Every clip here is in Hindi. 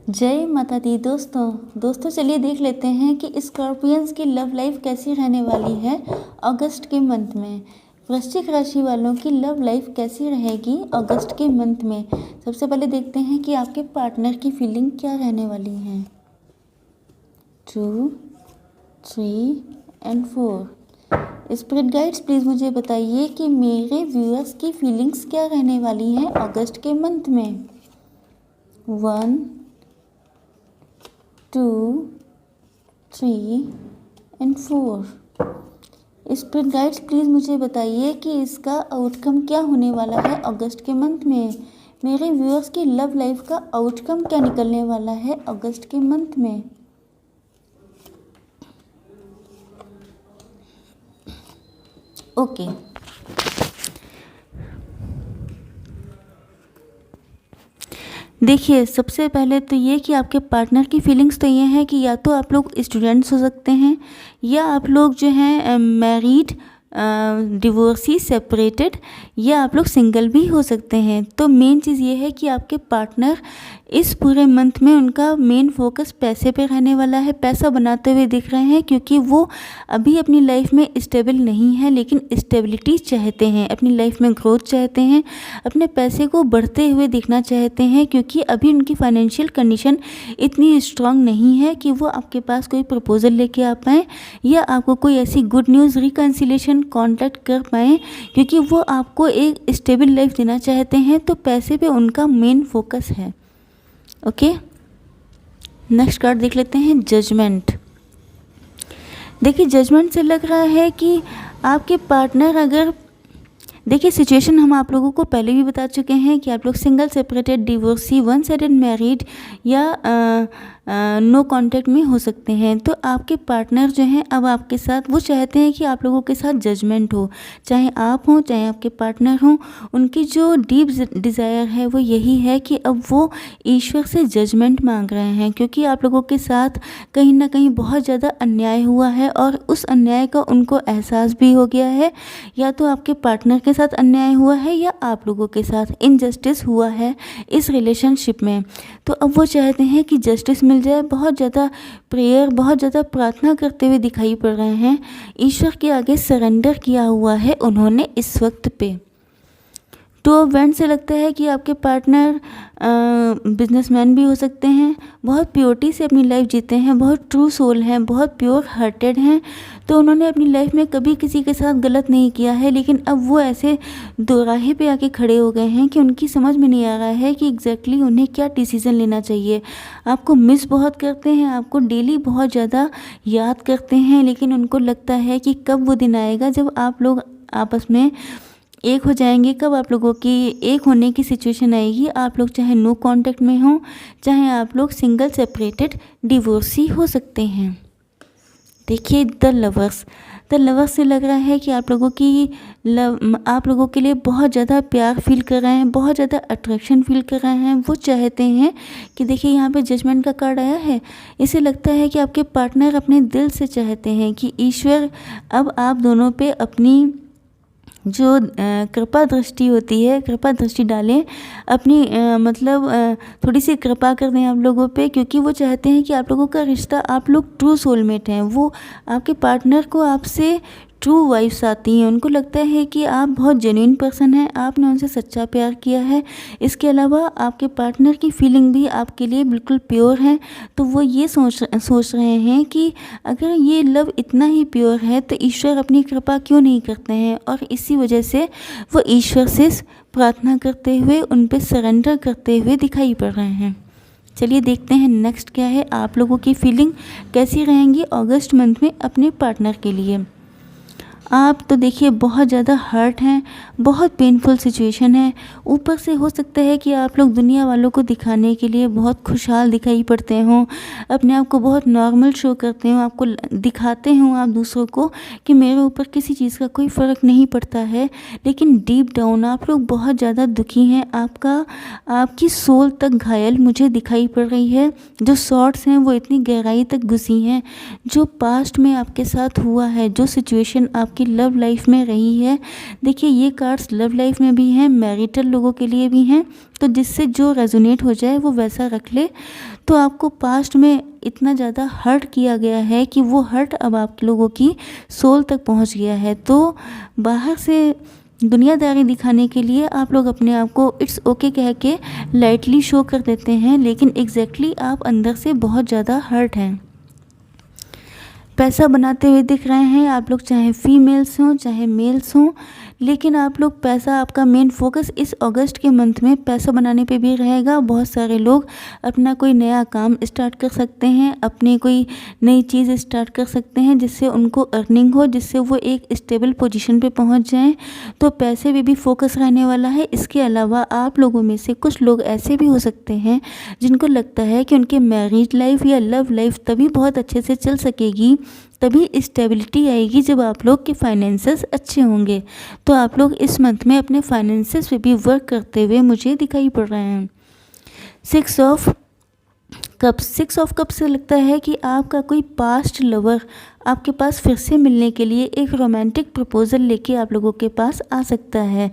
जय माता दी। दोस्तों चलिए देख लेते हैं कि स्कॉर्पियंस की लव लाइफ कैसी रहने वाली है अगस्त के मंथ में। वृश्चिक राशि वालों की लव लाइफ कैसी रहेगी अगस्त के मंथ में। सबसे पहले देखते हैं कि आपके पार्टनर की फीलिंग क्या रहने वाली है। 2, 3 एंड 4। स्पिरिट गाइड्स प्लीज़ मुझे बताइए कि मेरे व्यूअर्स की फीलिंग्स क्या रहने वाली हैं अगस्त के मंथ में। 1, 2, 3 एंड 4। स्पिरिट गाइड्स प्लीज़ मुझे बताइए कि इसका आउटकम क्या होने वाला है अगस्त के मंथ में। मेरे व्यूअर्स की लव लाइफ का आउटकम क्या निकलने वाला है अगस्त के मंथ में। ओके देखिए, सबसे पहले तो ये कि आपके पार्टनर की फीलिंग्स तो ये हैं कि या तो आप लोग स्टूडेंट्स हो सकते हैं या आप लोग जो हैं मैरिड, डिवोर्सी, सेपरेटेड, या आप लोग सिंगल भी हो सकते हैं। तो मेन चीज़ ये है कि आपके पार्टनर इस पूरे मंथ में उनका मेन फोकस पैसे पे रहने वाला है। पैसा बनाते हुए दिख रहे हैं क्योंकि वो अभी अपनी लाइफ में स्टेबल नहीं है, लेकिन स्टेबिलिटी चाहते हैं, अपनी लाइफ में ग्रोथ चाहते हैं, अपने पैसे को बढ़ते हुए दिखना चाहते हैं क्योंकि अभी उनकी फाइनेंशियल कंडीशन इतनी स्ट्रांग नहीं है कि वो आपके पास कोई प्रपोजल लेके आ पाएँ या आपको कोई ऐसी गुड न्यूज़ रिकन्सिलेशन कॉन्टैक्ट कर पाएँ, क्योंकि वो आपको एक स्टेबल लाइफ देना चाहते हैं। तो पैसे पे उनका मेन फोकस है। ओके, नेक्स्ट कार्ड देख लेते हैं, जजमेंट। देखिए, जजमेंट से लग रहा है कि आपके पार्टनर, अगर देखिए सिचुएशन हम आप लोगों को पहले भी बता चुके हैं कि आप लोग single, separated, divorcee, one sided married या नो कांटेक्ट में हो सकते हैं। तो आपके पार्टनर जो हैं अब आपके साथ वो चाहते हैं कि आप लोगों के साथ जजमेंट हो, चाहे आप हों चाहे आपके पार्टनर हों। उनकी जो डीप डिज़ायर है वो यही है कि अब वो ईश्वर से जजमेंट मांग रहे हैं, क्योंकि आप लोगों के साथ कहीं ना कहीं बहुत ज़्यादा अन्याय हुआ है और उस अन्याय का उनको एहसास भी हो गया है। या तो आपके पार्टनर के साथ अन्याय हुआ है या आप लोगों के साथ इनजस्टिस हुआ है इस रिलेशनशिप में। तो अब वो चाहते हैं कि जस्टिस मिल जाए। बहुत ज़्यादा प्रेयर, बहुत ज़्यादा प्रार्थना करते हुए दिखाई पड़ रहे हैं। ईश्वर के आगे सरेंडर किया हुआ है उन्होंने इस वक्त पे। तो वेंट से लगता है कि आपके पार्टनर बिजनेसमैन भी हो सकते हैं, बहुत प्योरिटी से अपनी लाइफ जीते हैं, बहुत ट्रू सोल हैं, बहुत प्योर हार्टेड हैं। तो उन्होंने अपनी लाइफ में कभी किसी के साथ गलत नहीं किया है, लेकिन अब वो ऐसे दोराहे पे आके खड़े हो गए हैं कि उनकी समझ में नहीं आ रहा है कि एग्जैक्टली उन्हें क्या डिसीज़न लेना चाहिए। आपको मिस बहुत करते हैं, आपको डेली बहुत ज़्यादा याद करते हैं, लेकिन उनको लगता है कि कब वो दिन आएगा जब आप लोग आपस में एक हो जाएंगे, कब आप लोगों की एक होने की सिचुएशन आएगी। आप लोग चाहे नो कांटेक्ट में हो, चाहे आप लोग सिंगल, सेपरेटेड, डिवोर्सी हो सकते हैं। देखिए, द लवर्स से लग रहा है कि आप लोगों के लिए बहुत ज़्यादा प्यार फील कर रहे हैं, बहुत ज़्यादा अट्रैक्शन फील कर रहे हैं। वो चाहते हैं कि देखिए यहाँ पे जजमेंट का कार्ड आया है। इसे लगता है कि आपके पार्टनर अपने दिल से चाहते हैं कि ईश्वर अब आप दोनों पे अपनी जो कृपा दृष्टि होती है, कृपा दृष्टि डालें अपनी, मतलब थोड़ी सी कृपा कर दें आप लोगों पे, क्योंकि वो चाहते हैं कि आप लोगों का रिश्ता, आप लोग ट्रू सोलमेट हैं। वो आपके पार्टनर को आपसे ट्रू वाइब्स आती हैं, उनको लगता है कि आप बहुत जेन्युइन पर्सन हैं, आपने उनसे सच्चा प्यार किया है। इसके अलावा आपके पार्टनर की फीलिंग भी आपके लिए बिल्कुल प्योर है। तो वो ये सोच रहे हैं कि अगर ये लव इतना ही प्योर है तो ईश्वर अपनी कृपा क्यों नहीं करते हैं, और इसी वजह से वो ईश्वर से प्रार्थना करते हुए, उन पर सरेंडर करते हुए दिखाई पड़ रहे हैं। चलिए देखते हैं नेक्स्ट क्या है, आप लोगों की फीलिंग कैसी रहेंगी अगस्त मंथ में अपने पार्टनर के लिए। आप तो देखिए बहुत ज़्यादा हर्ट हैं, बहुत पेनफुल सिचुएशन है। ऊपर से हो सकता है कि आप लोग दुनिया वालों को दिखाने के लिए बहुत खुशहाल दिखाई पड़ते हों, अपने आप को बहुत नॉर्मल शो करते हो, आपको दिखाते हों आप दूसरों को कि मेरे ऊपर किसी चीज़ का कोई फ़र्क नहीं पड़ता है, लेकिन डीप डाउन आप लोग बहुत ज़्यादा दुखी हैं। आपकी सोल तक घायल मुझे दिखाई पड़ रही है। जो शॉर्ट्स हैं वो इतनी गहराई तक घुसी हैं। जो पास्ट में आपके साथ हुआ है, जो सिचुएशन आप आपकी लव लाइफ में रही है। देखिए ये कार्ड्स लव लाइफ में भी हैं, मैरिटल लोगों के लिए भी हैं, तो जिससे जो रेजोनेट हो जाए वो वैसा रख ले। तो आपको पास्ट में इतना ज़्यादा हर्ट किया गया है कि वो हर्ट अब आप लोगों की सोल तक पहुंच गया है। तो बाहर से दुनियादारी दिखाने के लिए आप लोग अपने आप को इट्स ओके कह के लाइटली शो कर देते हैं, लेकिन एग्जैक्टली आप अंदर से बहुत ज़्यादा हर्ट हैं। पैसा बनाते हुए दिख रहे हैं आप लोग, चाहे फीमेल्स हों चाहे मेल्स हों, लेकिन आप लोग पैसा, आपका मेन फोकस इस अगस्त के मंथ में पैसा बनाने पे भी रहेगा। बहुत सारे लोग अपना कोई नया काम स्टार्ट कर सकते हैं, अपनी कोई नई चीज़ स्टार्ट कर सकते हैं जिससे उनको अर्निंग हो, जिससे वो एक स्टेबल पोजीशन पे पहुंच जाएं। तो पैसे पे भी फोकस रहने वाला है। इसके अलावा आप लोगों में से कुछ लोग ऐसे भी हो सकते हैं जिनको लगता है कि उनके मैरिज लाइफ या लव लाइफ तभी बहुत अच्छे से चल सकेगी, तभी स्टेबिलिटी आएगी जब आप लोग के फाइनेंसेस अच्छे होंगे। तो आप लोग इस मंथ में अपने फाइनेंसेस पे भी वर्क करते हुए मुझे दिखाई पड़ रहे हैं। 6 ऑफ कप्स से लगता है कि आपका कोई पास्ट लवर आपके पास फिर से मिलने के लिए एक रोमांटिक प्रपोज़ल लेके आप लोगों के पास आ सकता है।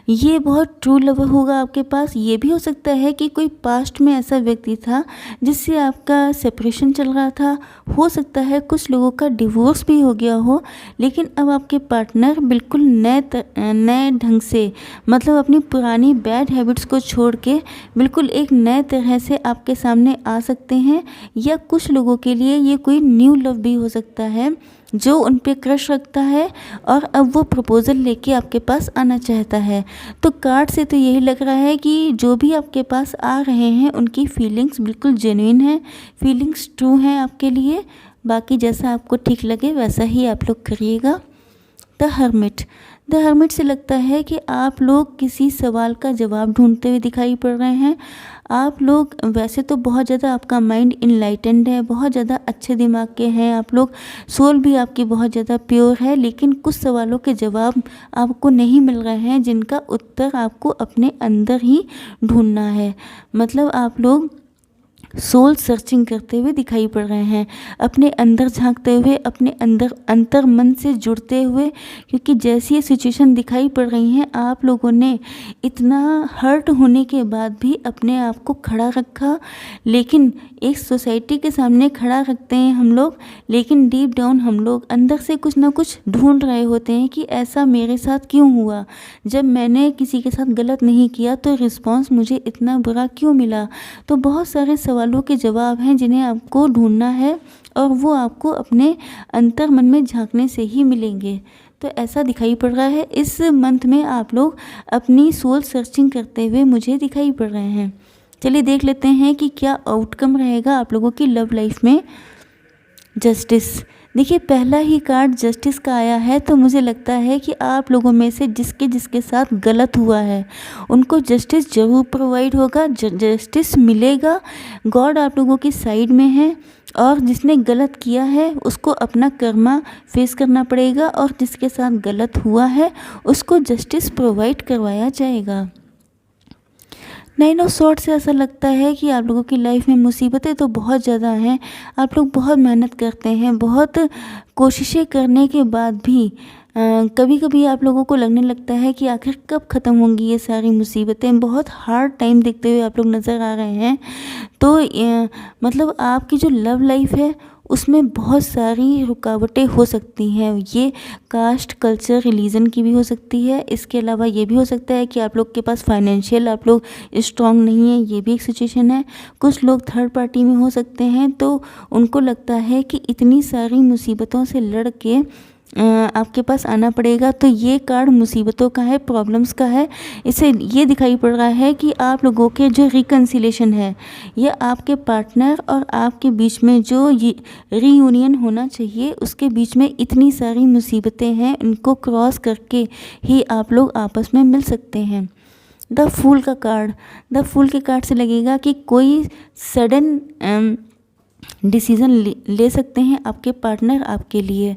ये बहुत ट्रू लवर होगा आपके पास। ये भी हो सकता है कि कोई पास्ट में ऐसा व्यक्ति था जिससे आपका सेपरेशन चल रहा था। हो सकता है कुछ लोगों का डिवोर्स भी हो गया हो, लेकिन अब आपके पार्टनर बिल्कुल नए ढंग से, मतलब अपनी पुरानी बैड हैबिट्स को छोड़ के बिल्कुल एक नए तरह से आपके सामने आ सकते हैं। या कुछ लोगों के लिए ये कोई न्यू लव भी हो सकता है जो उन पे क्रश रखता है और अब वो प्रपोज़ल लेके आपके पास आना चाहता है। तो कार्ड से तो यही लग रहा है कि जो भी आपके पास आ रहे हैं उनकी फीलिंग्स बिल्कुल जेन्युइन हैं, फीलिंग्स ट्रू हैं आपके लिए। बाकी जैसा आपको ठीक लगे वैसा ही आप लोग करिएगा। द हर्मिट से लगता है कि आप लोग किसी सवाल का जवाब ढूंढते हुए दिखाई पड़ रहे हैं। आप लोग वैसे तो बहुत ज़्यादा, आपका माइंड इनलाइटेंड है, बहुत ज़्यादा अच्छे दिमाग के हैं आप लोग, सोल भी आपकी बहुत ज़्यादा प्योर है, लेकिन कुछ सवालों के जवाब आपको नहीं मिल रहे हैं जिनका उत्तर आपको अपने अंदर ही ढूंढना है। मतलब आप लोग सोल सर्चिंग करते हुए दिखाई पड़ रहे हैं, अपने अंदर झांकते हुए, अपने अंदर अंतर मन से जुड़ते हुए, क्योंकि जैसी ये सिचुएशन दिखाई पड़ रही हैं आप लोगों ने इतना हर्ट होने के बाद भी अपने आप को खड़ा रखा। लेकिन एक सोसाइटी के सामने खड़ा रखते हैं हम लोग, लेकिन डीप डाउन हम लोग अंदर से कुछ ना कुछ ढूंढ रहे होते हैं कि ऐसा मेरे साथ क्यों हुआ, जब मैंने किसी के साथ गलत नहीं किया तो रिस्पॉन्स मुझे इतना बुरा क्यों मिला। तो बहुत सारे सवालों के जवाब हैं जिन्हें आपको ढूंढना है और वो आपको अपने अंतर मन में झांकने से ही मिलेंगे। तो ऐसा दिखाई पड़ रहा है इस मंथ में आप लोग अपनी सोल सर्चिंग करते हुए मुझे दिखाई पड़ रहे हैं। चलिए देख लेते हैं कि क्या आउटकम रहेगा आप लोगों की लव लाइफ में। जस्टिस, देखिए पहला ही कार्ड जस्टिस का आया है, तो मुझे लगता है कि आप लोगों में से जिसके साथ गलत हुआ है उनको जस्टिस ज़रूर प्रोवाइड होगा, जस्टिस मिलेगा। गॉड आप लोगों की साइड में है और जिसने गलत किया है उसको अपना कर्मा फेस करना पड़ेगा और जिसके साथ गलत हुआ है उसको जस्टिस प्रोवाइड करवाया जाएगा। 9 ऑफ स्वॉर्ड्स से ऐसा लगता है कि आप लोगों की लाइफ में मुसीबतें तो बहुत ज़्यादा हैं, आप लोग बहुत मेहनत करते हैं, बहुत कोशिशें करने के बाद भी कभी कभी आप लोगों को लगने लगता है कि आखिर कब ख़त्म होंगी ये सारी मुसीबतें। बहुत हार्ड टाइम देखते हुए आप लोग नज़र आ रहे हैं। तो मतलब आपकी जो लव लाइफ है उसमें बहुत सारी रुकावटें हो सकती हैं। ये कास्ट, कल्चर, रिलीजन की भी हो सकती है। इसके अलावा ये भी हो सकता है कि आप लोग के पास फाइनेंशियल आप लोग स्ट्रांग नहीं है, ये भी एक सिचुएशन है। कुछ लोग थर्ड पार्टी में हो सकते हैं, तो उनको लगता है कि इतनी सारी मुसीबतों से लड़ के आपके पास आना पड़ेगा। तो ये कार्ड मुसीबतों का है, प्रॉब्लम्स का है। इससे ये दिखाई पड़ रहा है कि आप लोगों के जो रिकन्सिलेशन है या आपके पार्टनर और आपके बीच में जो ये रीयूनियन होना चाहिए उसके बीच में इतनी सारी मुसीबतें हैं, इनको क्रॉस करके ही आप लोग आपस में मिल सकते हैं। द फूल का कार्ड, द फूल के कार्ड से लगेगा कि कोई सडन डिसीज़न ले सकते हैं आपके पार्टनर आपके लिए।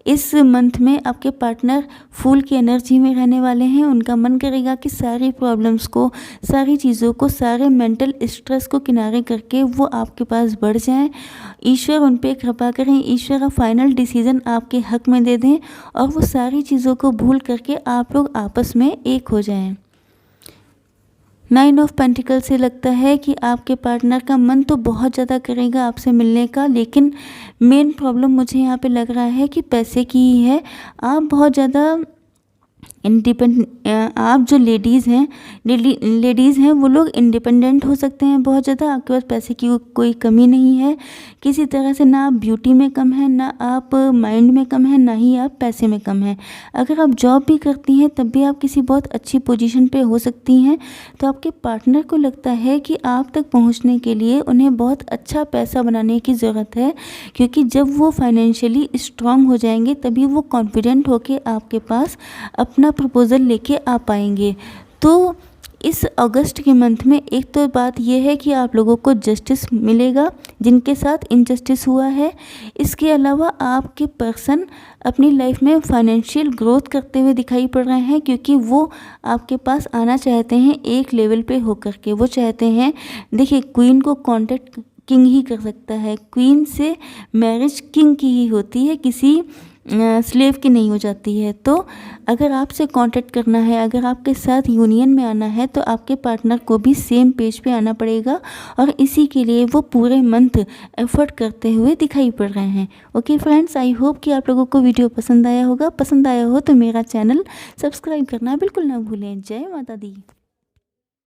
इस मंथ में आपके पार्टनर फूल की एनर्जी में रहने वाले हैं। उनका मन करेगा कि सारी प्रॉब्लम्स को, सारी चीज़ों को, सारे मेंटल स्ट्रेस को किनारे करके वो आपके पास बढ़ जाएं। ईश्वर उन पे कृपा करें, ईश्वर का फाइनल डिसीज़न आपके हक में दे दें और वो सारी चीज़ों को भूल करके आप लोग आपस में एक हो जाएं। 9 ऑफ पेंटिकल से लगता है कि आपके पार्टनर का मन तो बहुत ज़्यादा करेगा आपसे मिलने का, लेकिन मेन प्रॉब्लम मुझे यहाँ पे लग रहा है कि पैसे की ही है। आप बहुत ज़्यादा आप जो लेडीज़ हैं वो लोग इंडिपेंडेंट हो सकते हैं बहुत ज़्यादा। आपके पास पैसे की कोई कमी नहीं है किसी तरह से, ना आप ब्यूटी में कम हैं, ना आप माइंड में कम हैं, ना ही आप पैसे में कम हैं। अगर आप जॉब भी करती हैं तब भी आप किसी बहुत अच्छी पोजीशन पे हो सकती हैं। तो आपके पार्टनर को लगता है कि आप तक पहुंचने के लिए उन्हें बहुत अच्छा पैसा बनाने की ज़रूरत है, क्योंकि जब वो फाइनेंशियली स्ट्रांग हो जाएंगे तभी वो कॉन्फिडेंट होकर आपके पास अपना प्रपोज़ल लेके आ पाएंगे। तो इस अगस्त के मंथ में एक तो बात यह है कि आप लोगों को जस्टिस मिलेगा जिनके साथ इनजस्टिस हुआ है। इसके अलावा आपके पर्सन अपनी लाइफ में फाइनेंशियल ग्रोथ करते हुए दिखाई पड़ रहे हैं, क्योंकि वो आपके पास आना चाहते हैं एक लेवल पे होकर के। वो चाहते हैं, देखिए क्वीन को कॉन्टेक्ट किंग ही कर सकता है, क्वीन से मैरिज किंग की ही होती है, किसी स्लेव की नहीं हो जाती है। तो अगर आपसे कांटेक्ट करना है, अगर आपके साथ यूनियन में आना है, तो आपके पार्टनर को भी सेम पेज पे आना पड़ेगा और इसी के लिए वो पूरे मंथ एफर्ट करते हुए दिखाई पड़ रहे हैं। ओके फ्रेंड्स, आई होप कि आप लोगों को वीडियो पसंद आया होगा। पसंद आया हो तो मेरा चैनल सब्सक्राइब करना बिल्कुल ना भूलें। जय माता दी।